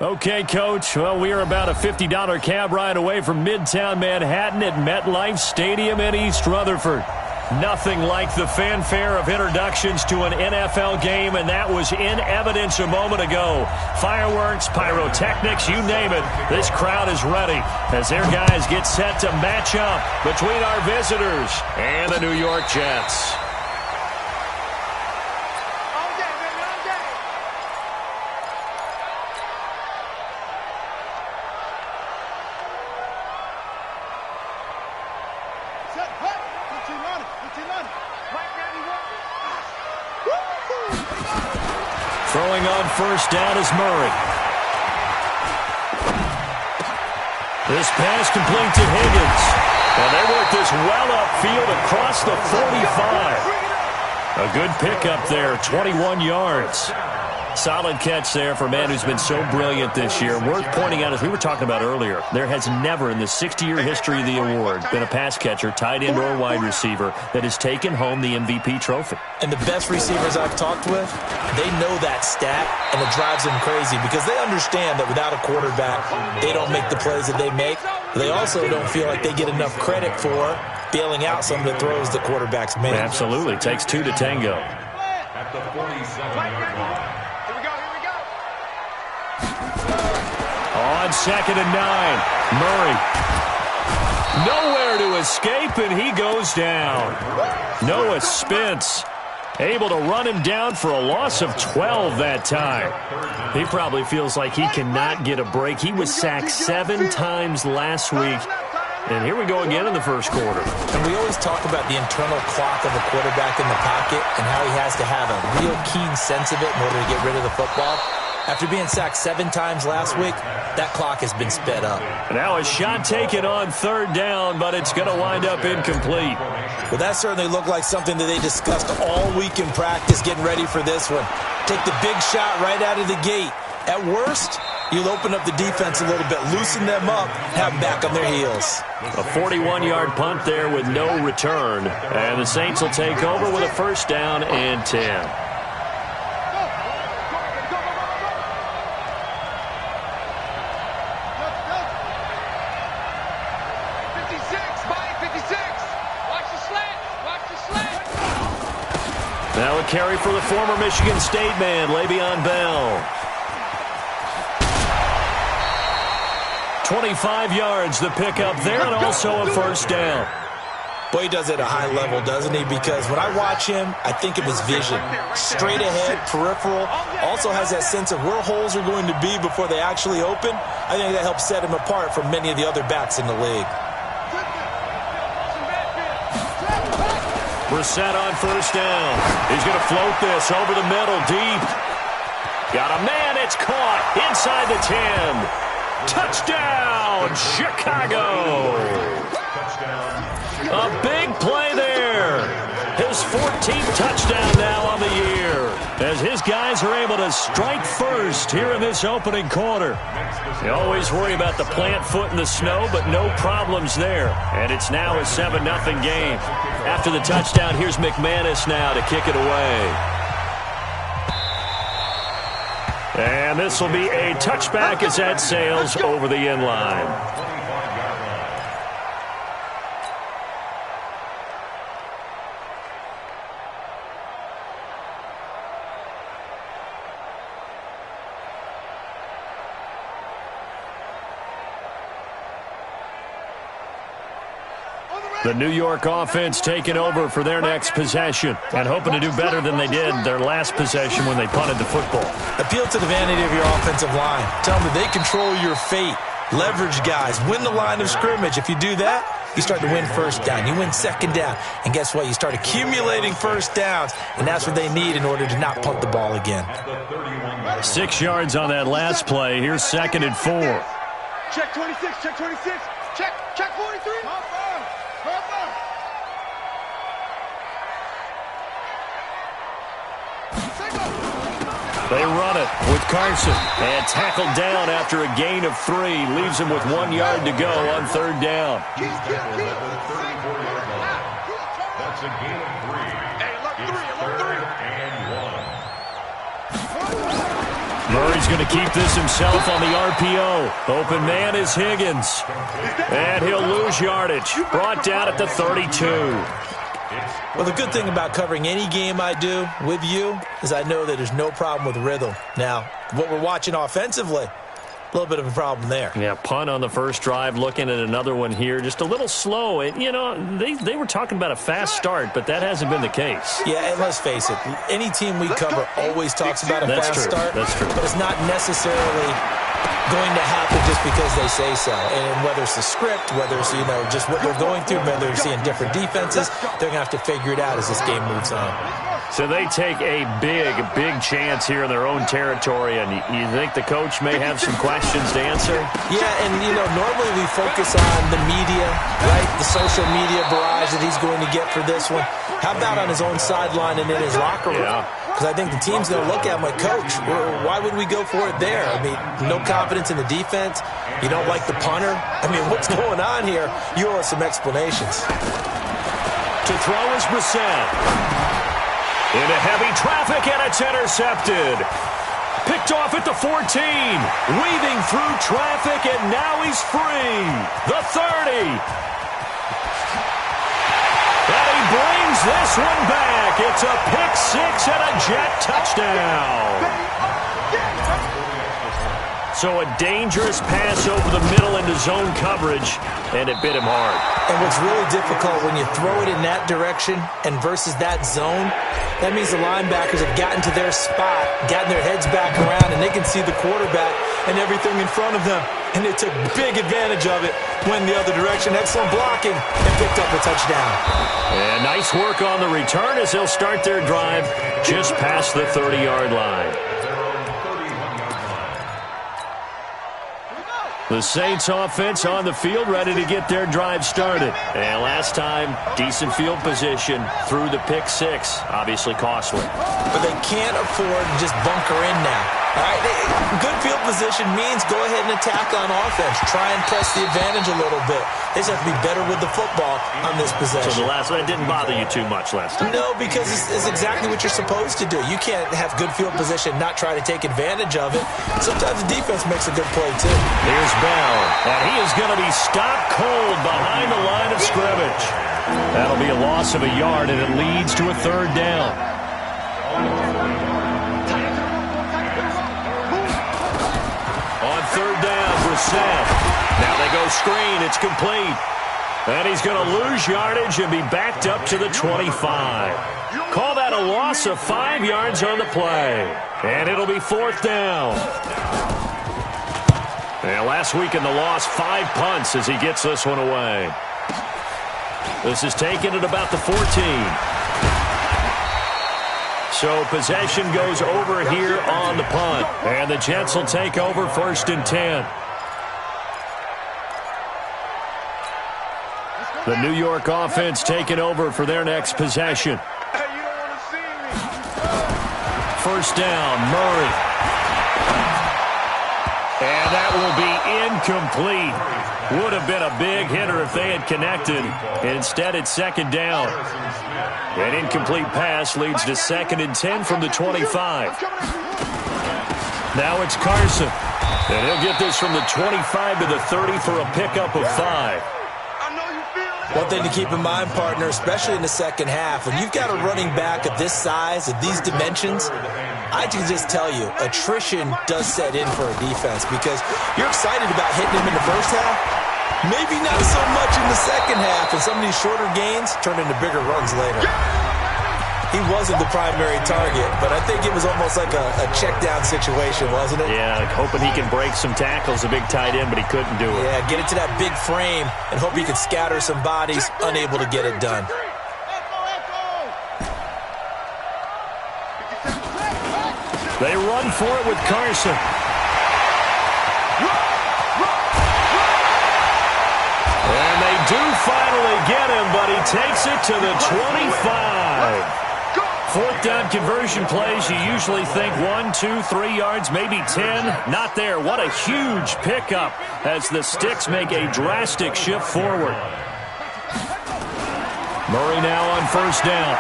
Okay, Coach. Well, we are about a $50 cab ride away from Midtown Manhattan at MetLife Stadium in East Rutherford. Nothing like the fanfare of introductions to an NFL game, and that was in evidence a moment ago. Fireworks, pyrotechnics, you name it. This crowd is ready as their guys get set to match up between our visitors and the New York Jets. Throwing on first down is Murray. This pass complete to Higgins. And they work this well upfield across the 45. A good pickup there, 21 yards. Solid catch there for a man who's been so brilliant this year. Worth pointing out, as we were talking about earlier, there has never in the 60-year history of the award been a pass catcher, tight end, or wide receiver that has taken home the MVP trophy. And the best receivers I've talked with, they know that stat, and it drives them crazy because they understand that without a quarterback, they don't make the plays that they make. They also don't feel like they get enough credit for bailing out some of the throws the quarterbacks make. Absolutely. Takes two to tango. At the 47-yard line. On 2nd and 9, Murray. Nowhere to escape, and he goes down. Noah Spence able to run him down for a loss of 12 that time. He probably feels like he cannot get a break. He was sacked 7 times last week. And here we go again in the first quarter. And we always talk about the internal clock of a quarterback in the pocket and how he has to have a real keen sense of it in order to get rid of the football. After being sacked 7 times last week, that clock has been sped up. Now a shot taken on 3rd down, but it's going to wind up incomplete. Well, that certainly looked like something that they discussed all week in practice, getting ready for this one. Take the big shot right out of the gate. At worst, you'll open up the defense a little bit, loosen them up, have them back on their heels. A 41-yard punt there with no return. And the Saints will take over with a 1st down and 10. Now a carry for the former Michigan State man, Le'Veon Bell. 25 yards the pickup there, and also a 1st down. Boy, he does it at a high level, doesn't he? Because when I watch him, I think of his vision. Straight ahead, peripheral. Also has that sense of where holes are going to be before they actually open. I think that helps set him apart from many of the other backs in the league. Brissett on 1st down. He's going to float this over the middle, deep. Got a man, it's caught inside the 10. Touchdown, Chicago. A big play there. His 14th touchdown now on the year, as his guys are able to strike first here in this opening quarter. You always worry about the plant foot in the snow, but no problems there. And it's now a 7-0 game. After the touchdown, here's McManus now to kick it away. And this will be a touchback as that sails over the end line. The New York offense taking over for their next possession and hoping to do better than they did their last possession when they punted the football. Appeal to the vanity of your offensive line. Tell them that they control your fate. Leverage guys. Win the line of scrimmage. If you do that, you start to win 1st down. You win 2nd down. And guess what? You start accumulating 1st downs. And that's what they need in order to not punt the ball again. 6 yards on that last play. Here's 2nd and 4. Check 26. Check 26. Check 43. They run it with Carson, and tackled down after a gain of 3. Leaves him with 1 yard to go on 3rd down. That's a gain of 3. It's 3rd and 1. Murray's going to keep this himself on the RPO. Open man is Higgins. And he'll lose yardage. Brought down at the 32. Well, the good thing about covering any game I do with you is I know that there's no problem with rhythm. Now, what we're watching offensively, a little bit of a problem there. Yeah, punt on the first drive, looking at another one here. Just a little slow. And, you know, they were talking about a fast start, but that hasn't been the case. Yeah, and let's face it, any team we cover always talks about a fast start. That's true. But it's not necessarily going to happen just because they say so. And whether it's the script, whether it's, you know, just what they're going through, whether they're seeing different defenses, they're going to have to figure it out as this game moves on. So they take a big chance here in their own territory, and you think the coach may have some questions to answer? Yeah, and, you know, normally we focus on the media, right, the social media barrage that he's going to get for this one. How about on his own sideline and in his locker room? Because I think the team's going to look at him like, Coach, why would we go for it there? I mean, no confidence in the defense. You don't like the punter. I mean, what's going on here? You owe us some explanations. To throw is Brissett. Into heavy traffic, and it's intercepted. Picked off at the 14. Weaving through traffic, and now he's free. The 30. And he brings this one back. It's a pick six and a Jet touchdown. So a dangerous pass over the middle into zone coverage, and it bit him hard. And what's really difficult when you throw it in that direction and versus that zone, that means the linebackers have gotten to their spot, gotten their heads back around, and they can see the quarterback and everything in front of them. And they took big advantage of it, went the other direction. Excellent blocking, and picked up a touchdown. And nice work on the return as they'll start their drive just past the 30-yard line. The Saints offense on the field, ready to get their drive started. And last time, decent field position through the pick six. Obviously costly. But they can't afford to just bunker in now. All right, good field position means go ahead and attack on offense. Try and press the advantage a little bit. They just have to be better with the football on this possession. So the last one didn't bother you too much last time? No, because it's exactly what you're supposed to do. You can't have good field position, not try to take advantage of it. Sometimes the defense makes a good play, too. Here's Bell, and he is going to be stopped cold behind the line of scrimmage. That'll be a loss of a yard, and it leads to a third down. On third down, Brissett. Now they go screen. It's complete. And he's going to lose yardage and be backed up to the 25. Call that a loss of 5 yards on the play. And it'll be fourth down. And last week in the loss, 5 punts as he gets this one away. This is taken at about the 14. So possession goes over here on the punt. And the Jets will take over first and 10. The New York offense taking over for their next possession. First down, Murray. And that will be incomplete. Would have been a big hitter if they had connected. Instead, it's second down. An incomplete pass leads to second and 10 from the 25. Now it's Carson. And he'll get this from the 25 to the 30 for a pickup of 5. One thing to keep in mind, partner, especially in the second half, when you've got a running back of this size, of these dimensions, I can just tell you, attrition does set in for a defense because you're excited about hitting him in the first half. Maybe not so much in the second half, and some of these shorter gains turn into bigger runs later. He wasn't the primary target, but I think it was almost like a check-down situation, wasn't it? Yeah, hoping he can break some tackles, a big tight end, but he couldn't do it. Yeah, get into that big frame and hope he could scatter some bodies, unable to get it done. They run for it with Carson. And they do finally get him, but he takes it to the 25. Fourth down conversion plays, you usually think 1, 2, 3 yards, maybe 10. Not there. What a huge pickup as the Sticks make a drastic shift forward. Murray now on first down.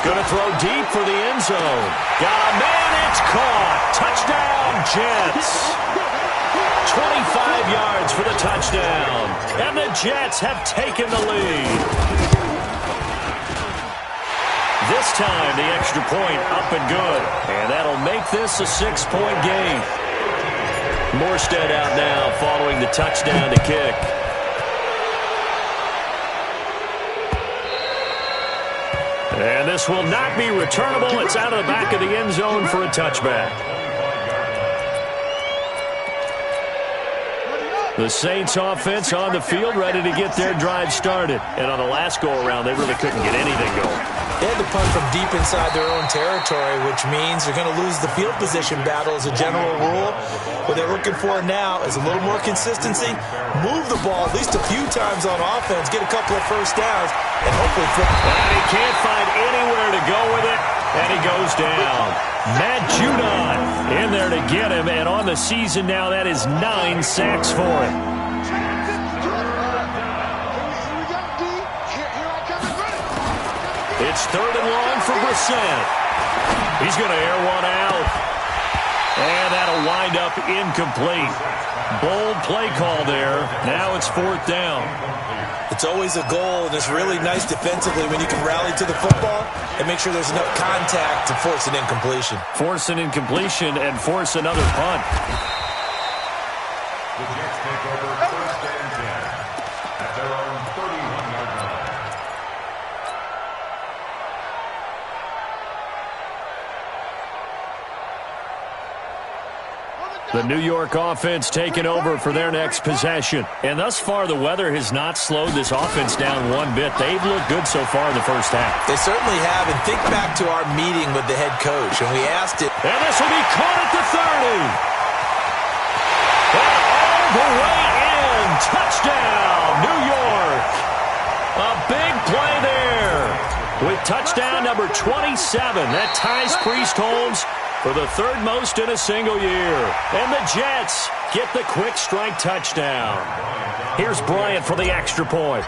Going to throw deep for the end zone. Got a man, it's caught. Touchdown, Jets. 25 yards for the touchdown. And the Jets have taken the lead. This time, the extra point up and good. And that'll make this a 6-point game. Morstead out now following the touchdown to kick. And this will not be returnable. It's out of the back of the end zone for a touchback. The Saints offense on the field ready to get their drive started. And on the last go-around, they really couldn't get anything going. They had to punt from deep inside their own territory, which means they're going to lose the field position battle as a general rule. What they're looking for now is a little more consistency, move the ball at least a few times on offense, get a couple of first downs, and hopefully flip. And he can't find anywhere to go with it, and he goes down. Matt Judon in there to get him, and on the season now, that is 9 sacks for him. It's 3rd and long for Brissett. He's going to air one out. And that'll wind up incomplete. Bold play call there. Now it's 4th down. It's always a goal, and it's really nice defensively when you can rally to the football and make sure there's enough contact to force an incompletion. Force an incompletion and force another punt. The Jets take over 1st and 10 at their own 31-yard line. The New York offense taking over for their next possession. And thus far, the weather has not slowed this offense down one bit. They've looked good so far in the first half. They certainly have. And think back to our meeting with the head coach, and we asked it. And this will be caught at the 30. And all the way in. Touchdown, New York. A big play there. With touchdown number 27, that ties Priest-Holmes for the 3rd most in a single year. And the Jets get the quick strike touchdown. Here's Bryant for the extra point.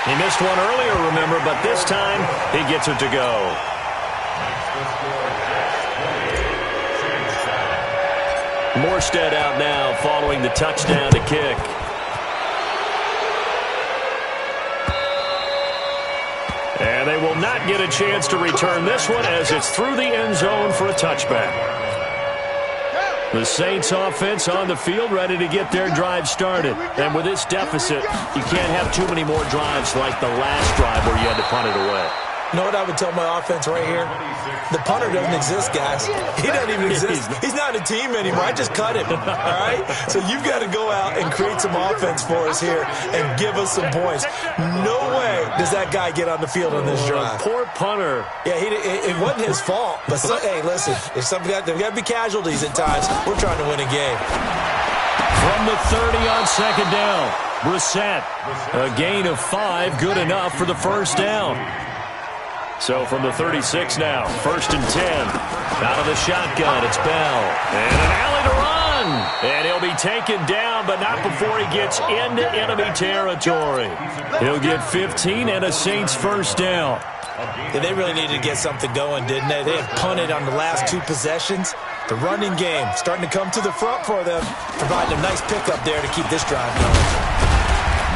He missed one earlier, remember, but this time he gets it to go. Morstead out now following the touchdown to kick. And they will not get a chance to return this one as it's through the end zone for a touchback. The Saints offense on the field ready to get their drive started. And with this deficit, you can't have too many more drives like the last drive where you had to punt it away. You know what I would tell my offense right here? The punter doesn't exist, guys. He doesn't even exist. He's not a team anymore. I just cut him, all right? So you've got to go out and create some offense for us here and give us some points. No way does that guy get on the field on this drive. Poor punter. Yeah, it wasn't his fault. But, hey, listen, there's got to be casualties at times. We're trying to win a game. From the 30 on 2nd down, Brissett. A gain of 5, good enough for the first down. So from the 36 now, 1st and 10. Out of the shotgun, it's Bell. And an alley to run. And he'll be taken down, but not before he gets into enemy territory. He'll get 15 and a Saints first down. Yeah, they really needed to get something going, didn't they? They had punted on the last 2 possessions. The running game starting to come to the front for them, providing a nice pickup there to keep this drive going.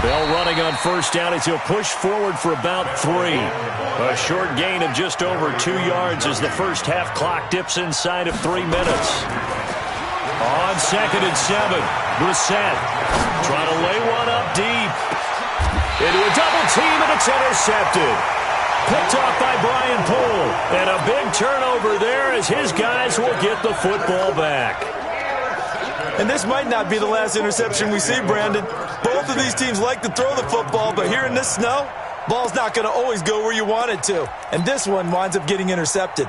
Bell running on first down as he'll push forward for about 3. A short gain of just over 2 yards as the first half clock dips inside of 3 minutes. On 2nd and 7, Brissett trying to lay one up deep. Into a double team, and it's intercepted. Picked off by Brian Poole. And a big turnover there as his guys will get the football back. And this might not be the last interception we see, Brandon. Both of these teams like to throw the football, but here in this snow, ball's not going to always go where you want it to. And this one winds up getting intercepted.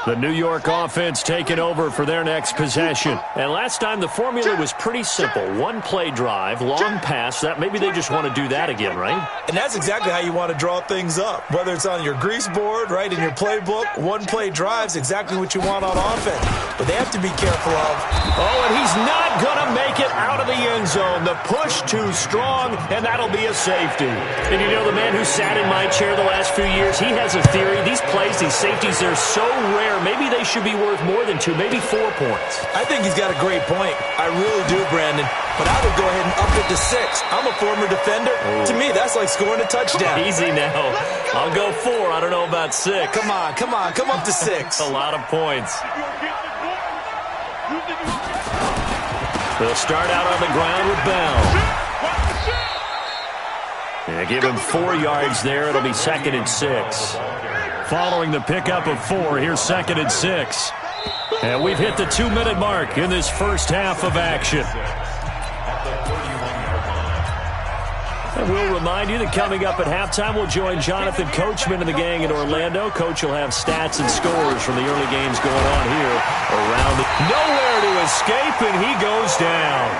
The New York offense taking over for their next possession. And last time the formula was pretty simple. 1-play drive, long pass. That maybe they just want to do that again, right? And that's exactly how you want to draw things up. Whether it's on your grease board, right, in your playbook, 1-play drives exactly what you want on offense. but they have to be careful of. Oh, and he's not going to make it out of the end zone. The push too strong, and that'll be a safety. And you know, the man who sat in my chair the last few years, he has a theory. These plays, these safeties, they're so rare. Maybe they should be worth more than 2, maybe 4 points. I think he's got a great point. I really do, Brandon. But I would go ahead and up it to 6. I'm a former defender. Oh. To me, that's like scoring a touchdown. Easy now. I'll go 4. I don't know about 6. Come on. Come up to 6. A lot of points. They'll start out on the ground with Bell. Yeah, give him 4 yards there. It'll be 2nd and 6. Following the pickup of 4, here's 2nd and 6. And we've hit the 2-minute mark in this first half of action. And we'll remind you that coming up at halftime, we'll join Jonathan Coachman and the gang in Orlando. Coach will have stats and scores from the early games going on here around the... Nowhere to escape, and he goes down.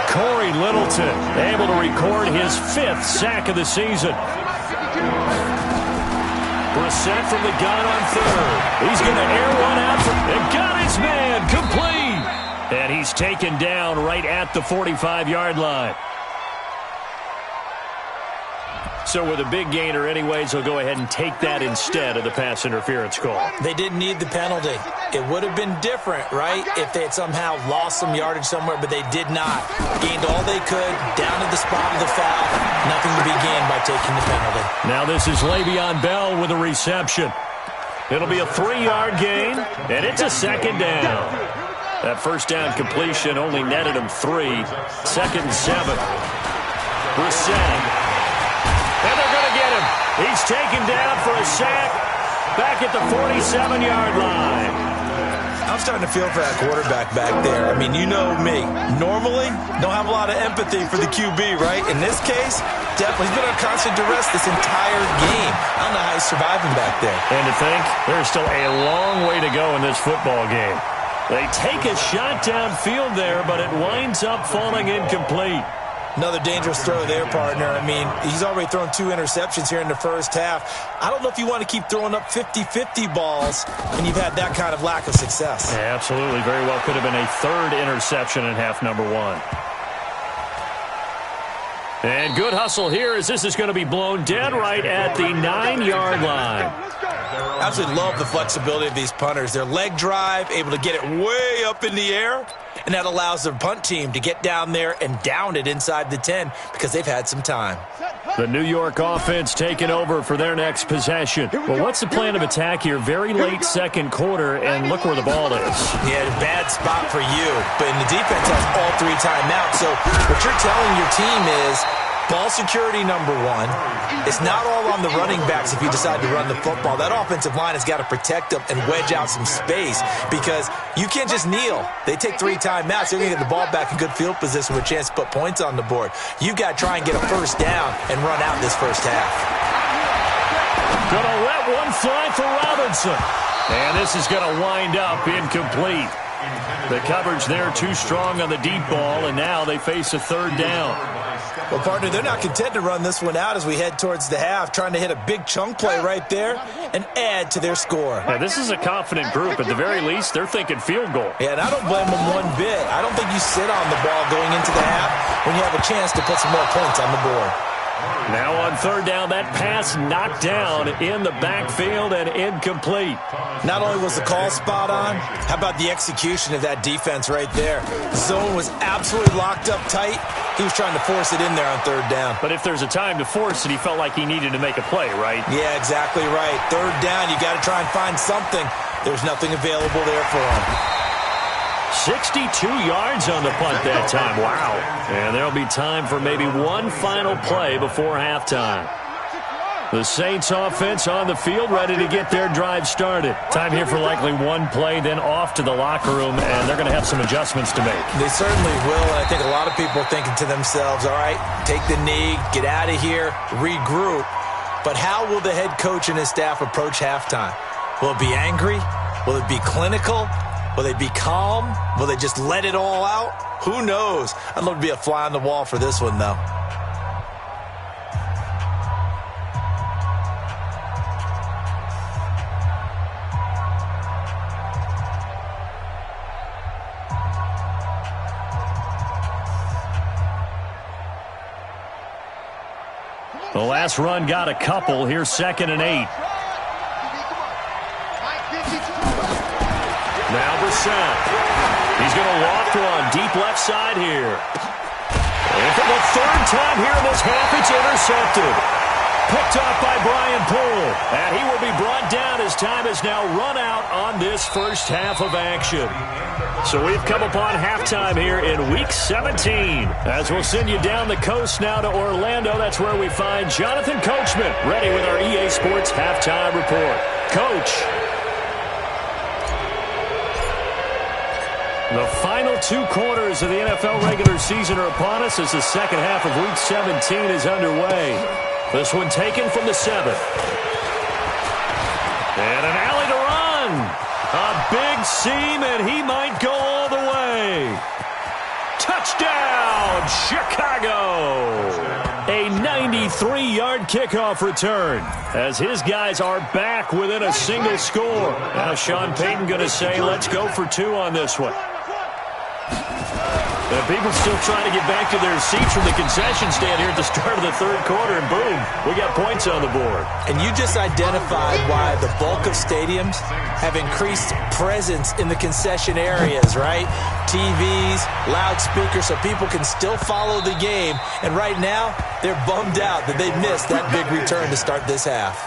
Corey Littleton able to record his 5th sack of the season. Brissett from the gun on 3rd. He's going to air one out and got his man complete. And he's taken down right at the 45-yard line. So with a big gainer anyways, they'll go ahead and take that instead of the pass interference call. They didn't need the penalty. It would have been different, right, if they had somehow lost some yardage somewhere, but they did not. Gained all they could, down to the spot of the foul. Nothing to be gained by taking the penalty. Now this is Le'Veon Bell with a reception. It'll be a 3-yard gain, and it's a 2nd down. That first down completion only netted him 3. 2nd and 7. Brissett. And they're going to get him. He's taken down for a sack back at the 47-yard line. I'm starting to feel for that quarterback back there. I mean, you know me. Normally, don't have a lot of empathy for the QB, right? In this case, definitely. He's been under constant duress this entire game. I don't know how he's surviving back there. And to think, there's still a long way to go in this football game. They take a shot downfield there, but it winds up falling incomplete. Another dangerous throw there, partner. I mean, he's already thrown 2 interceptions here in the first half. I don't know if you want to keep throwing up 50-50 balls when you've had that kind of lack of success. Yeah, absolutely. Very well could have been a 3rd interception in half number 1. And good hustle here as this is going to be blown dead right at the 9-yard line. Absolutely love the flexibility of these punters. Their leg drive, able to get it way up in the air, and that allows their punt team to get down there and down it inside the 10 because they've had some time. The New York offense taking over for their next possession. Well, what's the plan of attack here? Very late 2nd quarter, and look where the ball is. Yeah, a bad spot for you, but the defense has all 3 timeouts. So what you're telling your team is ball security number 1. It's not all on the running backs if you decide to run the football. That offensive line has got to protect them and wedge out some space because you can't just kneel. They take 3 timeouts. They're going to get the ball back in good field position with a chance to put points on the board. You've got to try and get a first down and run out this first half. Gonna let one fly for Robinson. And this is going to wind up incomplete. The coverage there too strong on the deep ball, and now they face a 3rd down. Well, partner, they're not content to run this one out as we head towards the half, trying to hit a big chunk play right there and add to their score. Yeah, this is a confident group. At the very least, they're thinking field goal. Yeah, and I don't blame them one bit. I don't think you sit on the ball going into the half when you have a chance to put some more points on the board. Now on 3rd down, that pass knocked down in the backfield and incomplete. Not only was the call spot on, how about the execution of that defense right there? The zone was absolutely locked up tight. He was trying to force it in there on 3rd down. But if there's a time to force it, he felt like he needed to make a play, right? Yeah, exactly right. 3rd down, you got to try and find something. There's nothing available there for him. 62 yards on the punt that time. Wow. And there'll be time for maybe one final play before halftime. The Saints offense on the field, ready to get their drive started. Time here for likely one play, then off to the locker room, and they're going to have some adjustments to make. They certainly will, and I think a lot of people are thinking to themselves, all right, take the knee, get out of here, regroup. But how will the head coach and his staff approach halftime? Will it be angry? Will it be clinical? Will they be calm? Will they just let it all out? Who knows? I'd love to be a fly on the wall for this one, though. The last run got a couple. Here's 2nd and 8. Now Brissett. He's going to loft one deep left side here. And for the 3rd time here in this half, it's intercepted. Picked off by Brian Poole. And he will be brought down as time has now run out on this first half of action. So we've come upon halftime here in Week 17. As we'll send you down the coast now to Orlando, that's where we find Jonathan Coachman ready with our EA Sports Halftime Report. Coach. The final 2 quarters of the NFL regular season are upon us as the second half of Week 17 is underway. This one taken from the 7th. And an alley to run. A big seam, and he might go all the way. Touchdown, Chicago. A 93-yard kickoff return as his guys are back within a single score. Now Sean Payton going to say, let's go for 2 on this one. And people still trying to get back to their seats from the concession stand here at the start of the 3rd quarter, and boom, we got points on the board. And you just identified why the bulk of stadiums have increased presence in the concession areas, right? TVs, loudspeakers, so people can still follow the game. And right now, they're bummed out that they missed that big return to start this half.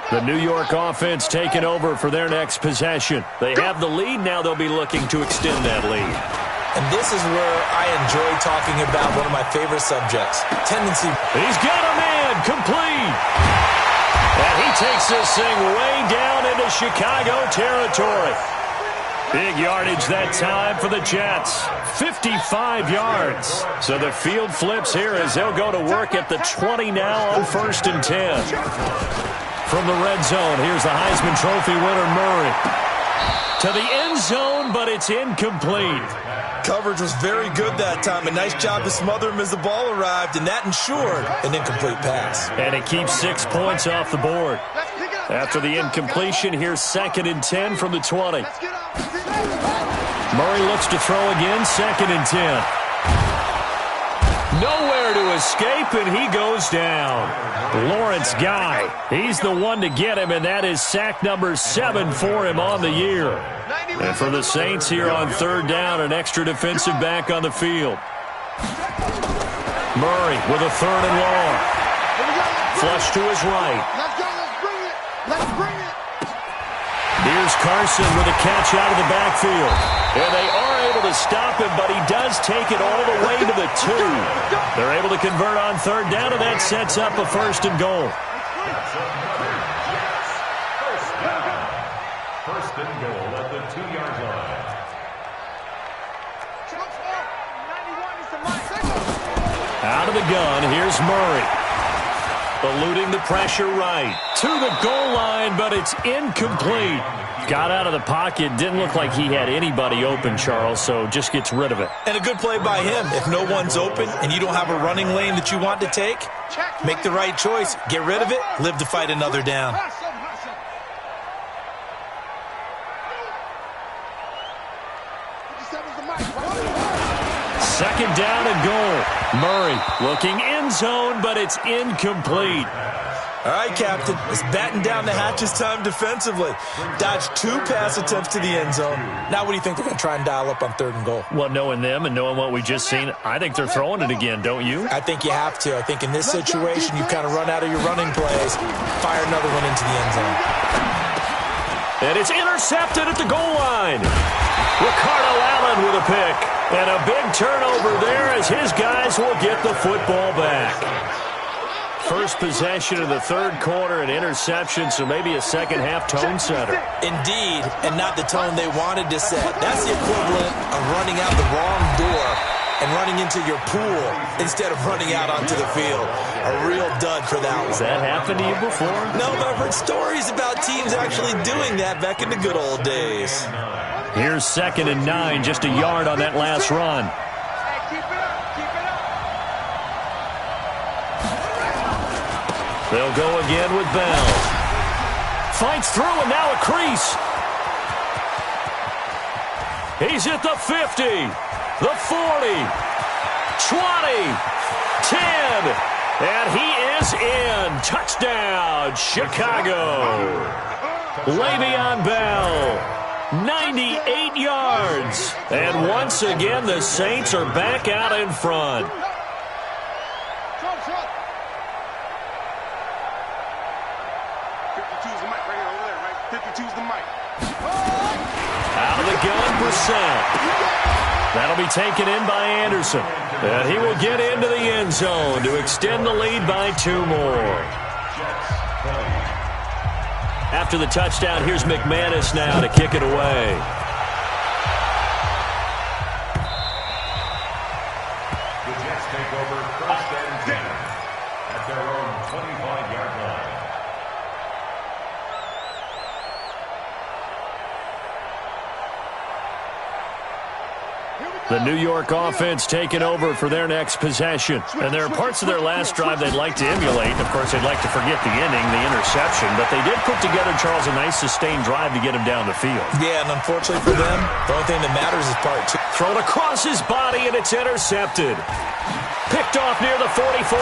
The New York offense taking over for their next possession. They have the lead. Now they'll be looking to extend that lead. And this is where I enjoy talking about one of my favorite subjects, tendency. He's got a man, complete. And he takes this thing way down into Chicago territory. Big yardage that time for the Jets. 55 yards. So the field flips here as they'll go to work at the 20 now on 1st and 10. From the red zone, here's the Heisman Trophy winner, Murray. To the end zone, but it's incomplete. Coverage was very good that time. A nice job to smother him as the ball arrived, and that ensured an incomplete pass. And it keeps 6 points off the board. After the incompletion, here's 2nd and 10 from the 20. Murray looks to throw again, 2nd and 10. Nowhere to escape, and he goes down. Lawrence Guy, he's the one to get him, and that is sack number 7 for him on the year. And for the Saints here on 3rd down, an extra defensive back on the field. Murray with a 3rd and long. Flush to his right. Let's go, let's bring it. Let's bring it. Here's Carson with a catch out of the backfield. And they are able to stop him, but he does take it all the way to the 2. They're able to convert on 3rd down, and that sets up a 1st and goal. First and goal at the 2-yard line. Out of the gun, here's Murray. Eluding the pressure right. To the goal line, but it's incomplete. Got out of the pocket. Didn't look like he had anybody open, Charles, so just gets rid of it. And a good play by him. If no one's open and you don't have a running lane that you want to take, make the right choice. Get rid of it. Live to fight another down. Second down and goal. Murray looking end zone, but it's incomplete. All right, Captain. It's batting down the hatches time defensively. Dodged 2 pass attempts to the end zone. Now what do you think they're going to try and dial up on 3rd and goal? Well, knowing them and knowing what we just seen, I think they're throwing it again, don't you? I think you have to. I think in this situation, you kind of run out of your running plays. Fire another one into the end zone. And it's intercepted at the goal line. Ricardo Allen with a pick. And a big turnover there as his guys will get the football back. First possession of the 3rd quarter, an interception, so maybe a second-half tone setter. Indeed, and not the tone they wanted to set. That's the equivalent of running out the wrong door and running into your pool instead of running out onto the field. A real dud for that one. Has that happened to you before? No, but I've heard stories about teams actually doing that back in the good old days. Here's 2nd and 9, just a yard on that last run. They'll go again with Bell. Fights through, and now a crease. He's at the 50. the 40, 20, 10, and he is in. Touchdown, Chicago. Le'Veon Bell, 98 yards. And once again, the Saints are back out in front. Out of the gun, Brissett. That'll be taken in by Anderson. And he will get into the end zone to extend the lead by 2 more. After the touchdown, here's McManus now to kick it away. The Jets take over 1st and 10 at their own 25-yard line. The New York offense taking over for their next possession. And there are parts of their last drive they'd like to emulate. Of course, they'd like to forget the ending, the interception. But they did put together, Charles, a nice sustained drive to get him down the field. Yeah, and unfortunately for them, the only thing that matters is part 2. Thrown across his body, and it's intercepted. Picked off near the 44.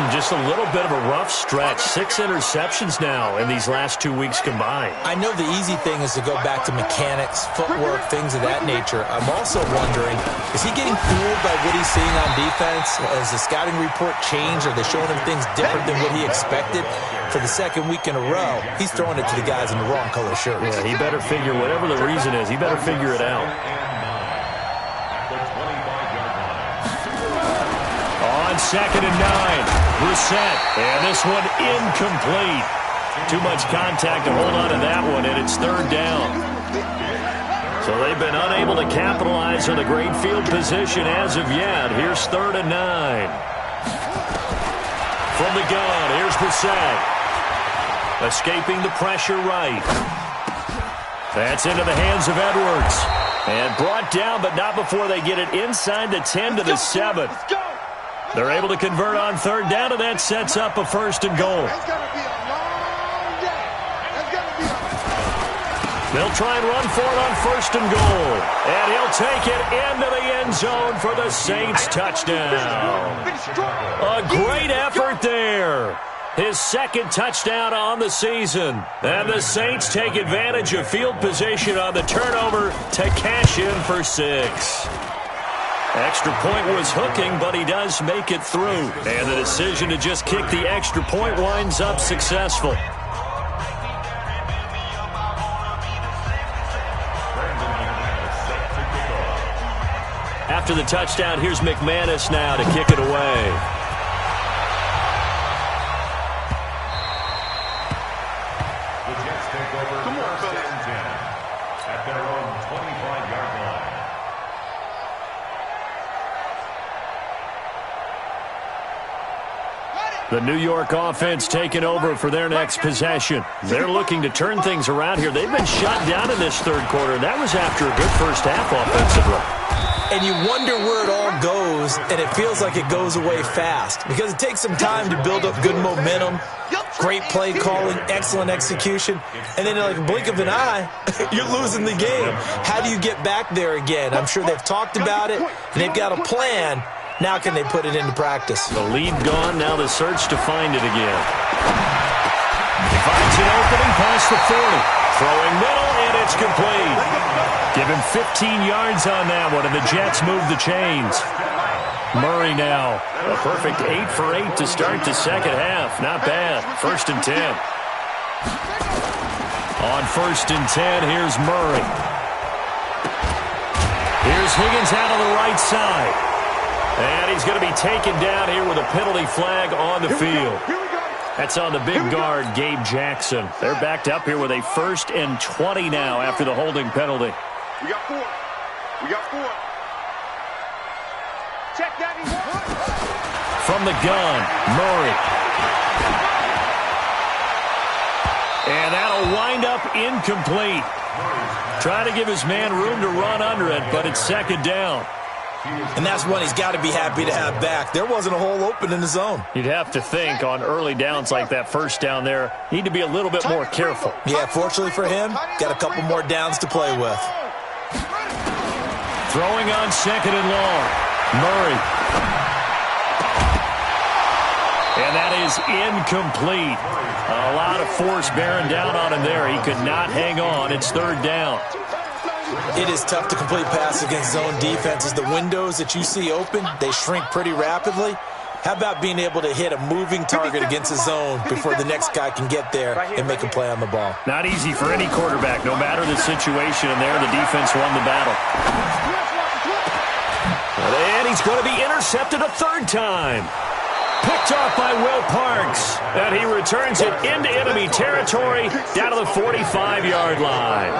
Just a little bit of a rough stretch. 6 interceptions now in these last 2 weeks combined. I know the easy thing is to go back to mechanics, footwork, things of that nature. I'm also wondering, is he getting fooled by what he's seeing on defense? Has the scouting report changed? Are they showing him things different than what he expected? For the 2nd week in a row, he's throwing it to the guys in the wrong color shirts. Yeah, he better figure, whatever the reason is, he better figure it out. On 2nd and 9, Brissett, and this one incomplete. Too much contact to hold on to that one, and it's 3rd down. So they've been unable to capitalize on a great field position as of yet. Here's 3rd and 9. From the gun, here's Brissett. Escaping the pressure right. That's into the hands of Edwards. And brought down, but not before they get it inside the 10 to the 7. They're able to convert on 3rd down, and that sets up a 1st and goal. They'll try and run for it on 1st and goal. And he'll take it into the end zone for the Saints touchdown. A great effort there. His 2nd touchdown on the season. And the Saints take advantage of field position on the turnover to cash in for 6. Extra point was hooking, but he does make it through. And the decision to just kick the extra point winds up successful. After the touchdown, here's McManus now to kick it away. The Jets take over 1st and 10 at their own 25-yard line. The New York offense taking over for their next possession. They're looking to turn things around here. They've been shut down in this 3rd quarter. That was after a good first half offensively. And you wonder where it all goes, and it feels like it goes away fast because it takes some time to build up good momentum, great play calling, excellent execution, and then in like a blink of an eye, you're losing the game. How do you get back there again? I'm sure they've talked about it, and they've got a plan. Now can they put it into practice? The lead gone, now the search to find it again. He finds an opening past the 40. Throwing middle, and it's complete. Give him 15 yards on that one, and the Jets move the chains. Murray now. A perfect 8 for 8 to start the 2nd half. Not bad. 1st and 10. On 1st and 10, here's Murray. Here's Higgins out on the right side. And he's going to be taken down here with a penalty flag on the field. That's on the big guard, Gabe Jackson. They're backed up here with a 1st and 20 now after the holding penalty. We got 4. We got 4. Check that. From the gun, Murray. And that'll wind up incomplete. Trying to give his man room to run under it, but it's 2nd down. And that's one he's got to be happy to have back. There wasn't a hole open in the zone. You'd have to think on early downs like that 1st down there, need to be a little bit more careful. Yeah, fortunately for him, got a couple more downs to play with. Throwing on second and long. Murray. And that is incomplete. A lot of force bearing down on him there. He could not hang on. It's third down. It is tough to complete passes against zone defenses. The windows that you see open, they shrink pretty rapidly. How about being able to hit a moving target against a zone before the next guy can get there and make a play on the ball? Not easy for any quarterback, no matter the situation. And there, the defense won the battle. And he's going to be intercepted a third time. Picked off by Will Parks. And he returns it into enemy territory down to the 45-yard line.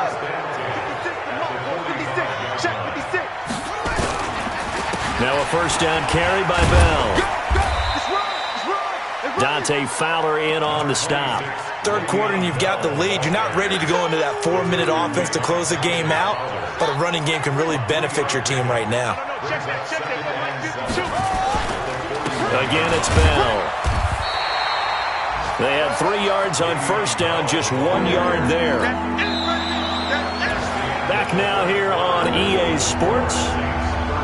Now a first down carry by Bell. Dante Fowler in on the stop. Third quarter and you've got the lead. You're not ready to go into that 4-minute offense to close the game out, but a running game can really benefit your team right now. Again, it's Bell. They had 3 yards on first down, just 1 yard there. Back now here on EA Sports.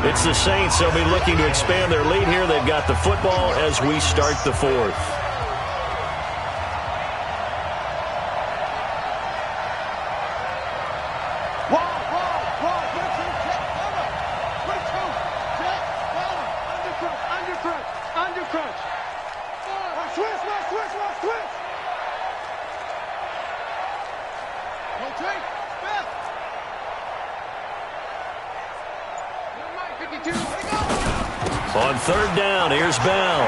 It's the Saints. They'll be looking to expand their lead here. They've got the football as we start the fourth. On third down, here's Bell.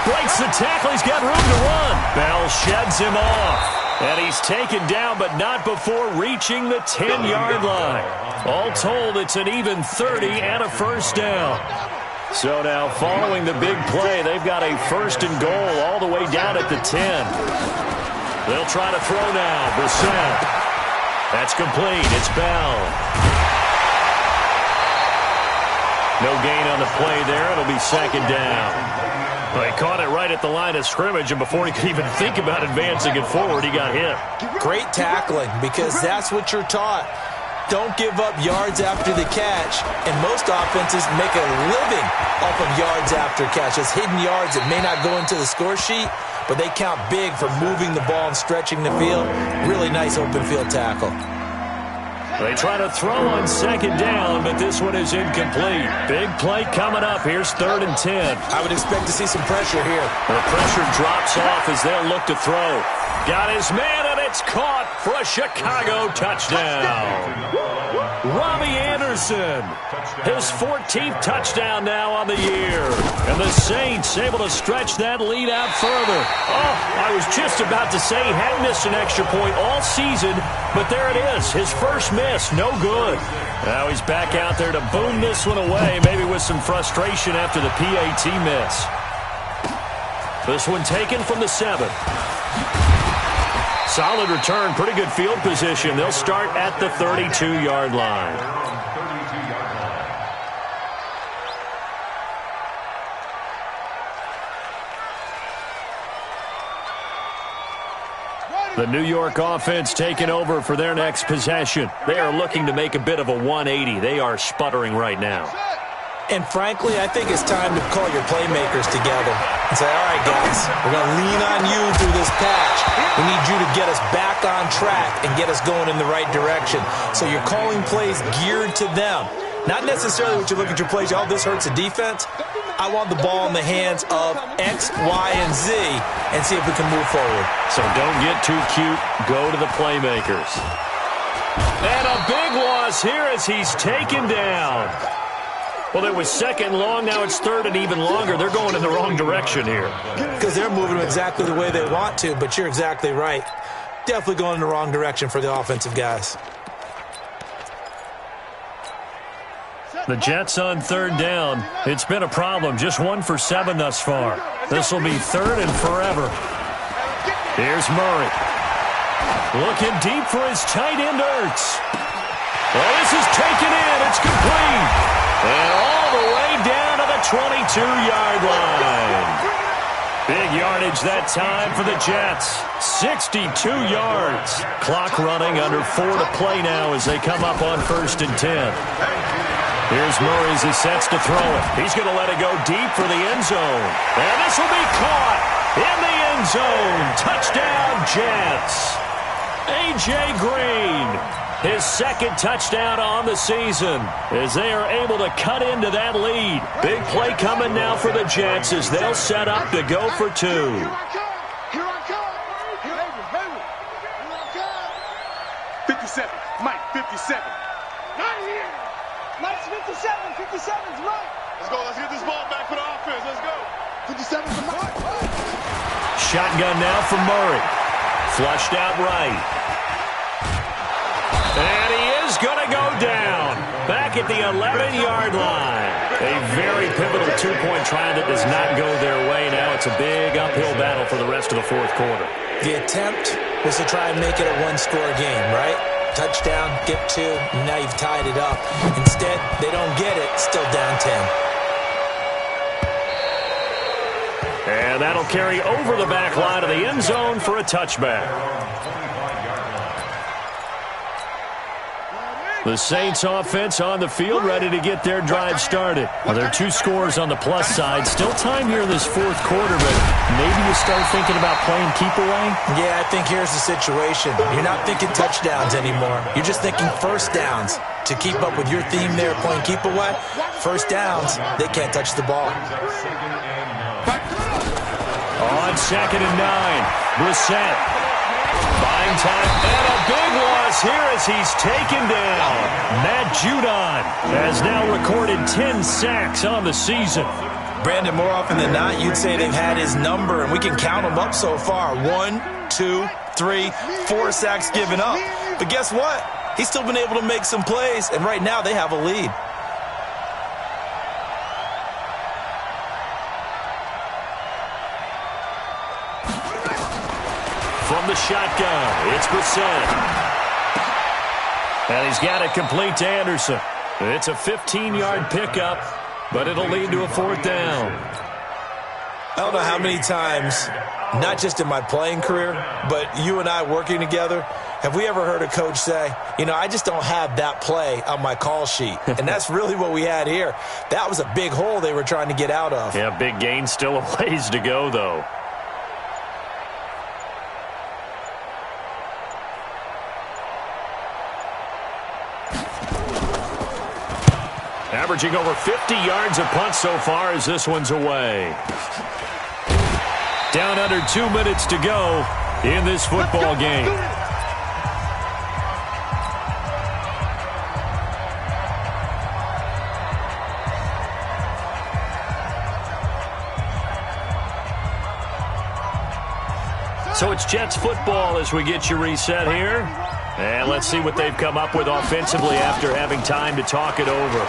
Breaks the tackle. He's got room to run. Bell sheds him off. And he's taken down, but not before reaching the 10-yard line. All told, it's an even 30 and a first down. So now, following the big play, they've got a first and goal all the way down at the 10. They'll try to throw now. Brissett. That's complete. It's Bell. No gain on the play there. It'll be second down. Well, he caught it right at the line of scrimmage, and before he could even think about advancing it forward, he got hit. Great tackling, because that's what you're taught. Don't give up yards after the catch, and most offenses make a living off of yards after catch. It's hidden yards that may not go into the score sheet, but they count big for moving the ball and stretching the field. Really nice open field tackle. They try to throw on second down, but this one is incomplete. Big play coming up. Here's third and 10. I would expect to see some pressure here. The pressure drops off as they'll look to throw. Got his man, and it's caught for a Chicago touchdown. Robbie Anderson, his 14th touchdown now on the year. And the Saints able to stretch that lead out further. Oh, I was just about to say he hadn't missed an extra point all season, but there it is, his first miss, no good. Now he's back out there to boom this one away, maybe with some frustration after the PAT miss. This one taken from the 7. Solid return, pretty good field position. They'll start at the 32-yard line. The New York offense taking over for their next possession. They are looking to make a bit of a 180. They are sputtering right now. And frankly, I think it's time to call your playmakers together and say, all right, guys, we're going to lean on you through this patch. We need you to get us back on track and get us going in the right direction. So you're calling plays geared to them. Not necessarily what you look at your plays, oh, this hurts the defense. I want the ball in the hands of X, Y, and Z and see if we can move forward. So don't get too cute. Go to the playmakers. And a big loss here as he's taken down. Well, it was second long. Now it's third and even longer. They're going in the wrong direction here. Because they're moving exactly the way they want to, but you're exactly right. Definitely going in the wrong direction for the offensive guys. The Jets on third down. It's been a problem. Just 1 for 7 thus far. This will be third and forever. Here's Murray. Looking deep for his tight end, Ertz. Well, this is taken in. It's complete. And all the way down to the 22-yard line. Big yardage that time for the Jets. 62 yards. Clock running, under 4 to play now as they come up on 1st and 10. Here's Murray as he sets to throw it. He's going to let it go deep for the end zone. And this will be caught in the end zone. Touchdown, Jets. A.J. Green, his 2nd touchdown on the season as they are able to cut into that lead. Big play coming now for the Jets as they'll set up to go for 2. Here I come. 57. Mike, 57. Not here. Mike's 57. 57's Mike. Let's go. Let's get this ball back for the offense. Let's go. 57's the Mike. Shotgun now for Murray. Flushed out right. And he is going to go down. Back at the 11-yard line. A very pivotal 2-point try that does not go their way. Now it's a big uphill battle for the rest of the 4th quarter. The attempt was to try and make it a one-score game, right? Touchdown, get 2, and now you've tied it up. Instead, they don't get it, still down 10. And that'll carry over the back line of the end zone for a touchback. The Saints offense on the field, ready to get their drive started. Well, there are 2 scores on the plus side. Still time here in this 4th quarter, but maybe you start thinking about playing keep away? Yeah, I think here's the situation. You're not thinking touchdowns anymore. You're just thinking first downs. To keep up with your theme there, playing keep away, first downs, they can't touch the ball. On 2nd and 9, Brissett. Buying time, and a big loss here as he's taken down. Matt Judon has now recorded 10 sacks on the season. Brandon, more often than not, you'd say they've had his number, and we can count them up so far. 1, 2, 3, 4 sacks given up. But guess what? He's still been able to make some plays, and right now they have a lead. From the shotgun, it's Brissett. And he's got it complete to Anderson. It's a 15-yard pickup, but it'll lead to a 4th down. I don't know how many times, not just in my playing career, but you and I working together, have we ever heard a coach say, you know, I just don't have that play on my call sheet. And that's really what we had here. That was a big hole they were trying to get out of. Yeah, big gain, still a ways to go, though. Averaging over 50 yards a punt so far as this one's away. Down under 2 minutes to go in this football game. So it's Jets football as we get you reset here. And let's see what they've come up with offensively after having time to talk it over.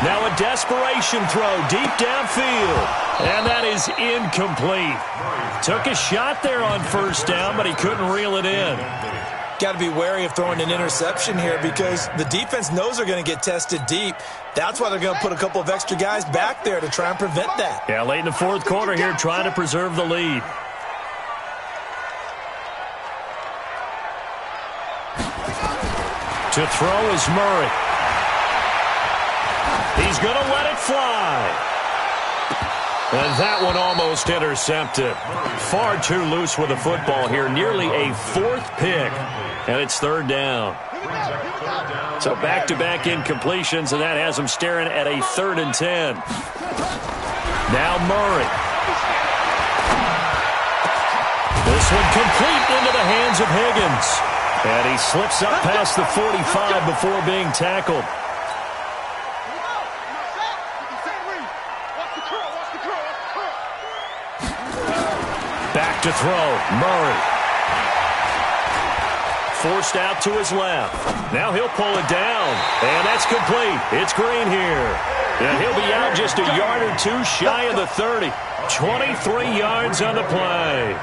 Now a desperation throw deep downfield. And that is incomplete. Took a shot there on 1st down, but he couldn't reel it in. Got to be wary of throwing an interception here because the defense knows they're going to get tested deep. That's why they're going to put a couple of extra guys back there to try and prevent that. Yeah, late in the 4th quarter here, trying to preserve the lead. To throw is Murray. He's going to let it fly. And that one almost intercepted. Far too loose with the football here. Nearly a 4th pick. And it's 3rd down. So back-to-back incompletions, and that has them staring at a 3rd and 10. Now Murray. This one complete into the hands of Higgins. And he slips up past the 45 before being tackled. Back to throw, Murray. Forced out to his left. Now he'll pull it down, and that's complete. It's Green here. And he'll be out just a yard or 2 shy of the 30. 23 yards on the play.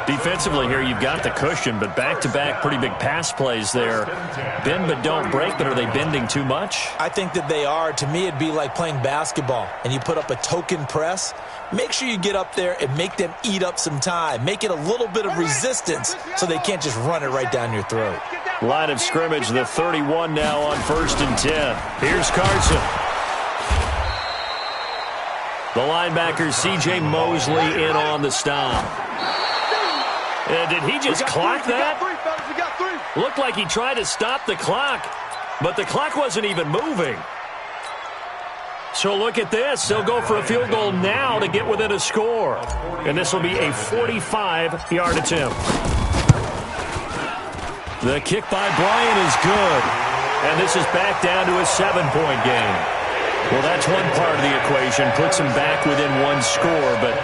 Defensively here, you've got the cushion, but back-to-back pretty big pass plays there. Bend but don't break, but are they bending too much? I think that they are. To me, it'd be like playing basketball, and you put up a token press. Make sure you get up there and make them eat up some time. Make it a little bit of resistance so they can't just run it right down your throat. Line of scrimmage, the 31 now on 1st and 10. Here's Carson. The linebacker, C.J. Mosley, in on the stop. Did he just clock that? Looked like he tried to stop the clock, but the clock wasn't even moving. So look at this. They'll go for a field goal now to get within a score. And this will be a 45-yard attempt. The kick by Bryant is good. And this is back down to a 7-point game. Well, that's one part of the equation. Puts them back within one score, but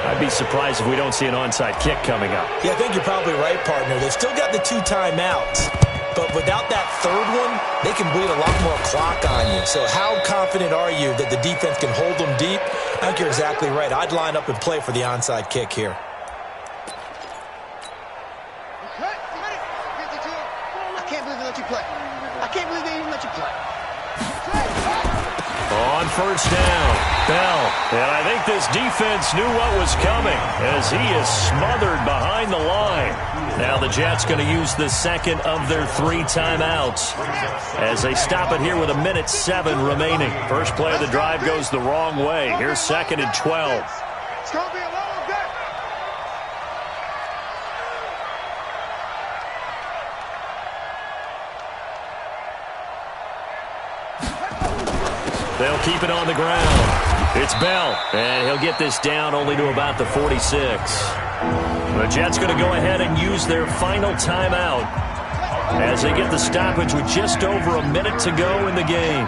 I'd be surprised if we don't see an onside kick coming up. Yeah, I think you're probably right, partner. They've still got the 2 timeouts. But without that third one, they can bleed a lot more clock on you. So how confident are you that the defense can hold them deep? I think you're exactly right. I'd line up and play for the onside kick here. I can't believe they let you play. I can't believe they even let you play. On 1st down, Bell. And I think this defense knew what was coming as he is smothered behind the line. Now the Jets going to use the second of their 3 timeouts as they stop it here with 1:07 remaining. First play of the drive goes the wrong way. Here's 2nd and 12. It's going to be a long day. They'll keep it on the ground. It's Bell, and he'll get this down only to about the 46. The Jets going to go ahead and use their final timeout as they get the stoppage with just over a minute to go in the game.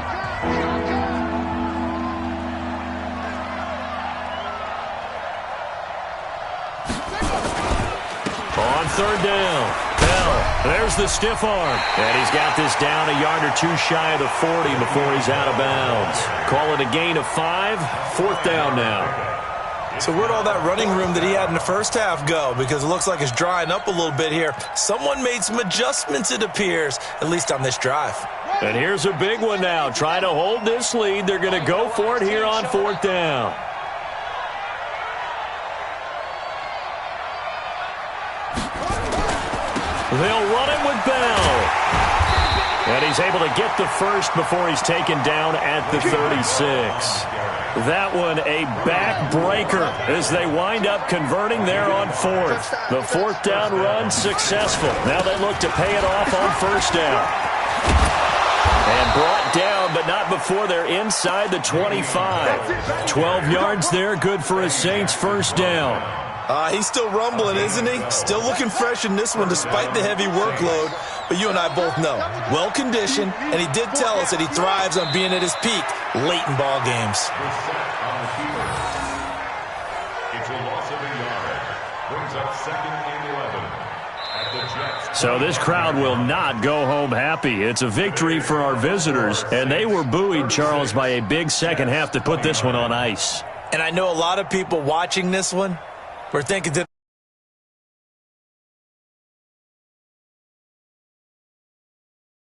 On 3rd down, Bell. There's the stiff arm. And he's got this down a yard or 2 shy of the 40 before he's out of bounds. Call it a gain of 5. 4th down now. So where'd all that running room that he had in the first half go? Because it looks like it's drying up a little bit here. Someone made some adjustments, it appears, at least on this drive. And here's a big one now. Trying to hold this lead. They're going to go for it here on 4th down. They'll run it with Bell. And he's able to get the first before he's taken down at the 36. That one a backbreaker as they wind up converting there on 4th. The 4th down run successful. Now they look to pay it off on 1st down. And brought down, but not before they're inside the 25. 12 yards there, good for a Saints 1st down. He's still rumbling, isn't he? Still looking fresh in this one despite the heavy workload. But you and I both know, well-conditioned, and he did tell us that he thrives on being at his peak late in ball games. It's a loss of a yard. Brings up 2nd and 11 at the Jets. So this crowd will not go home happy. It's a victory for our visitors, and they were buoyed, Charles, by a big second half to put this one on ice. And I know a lot of people watching this one were thinking that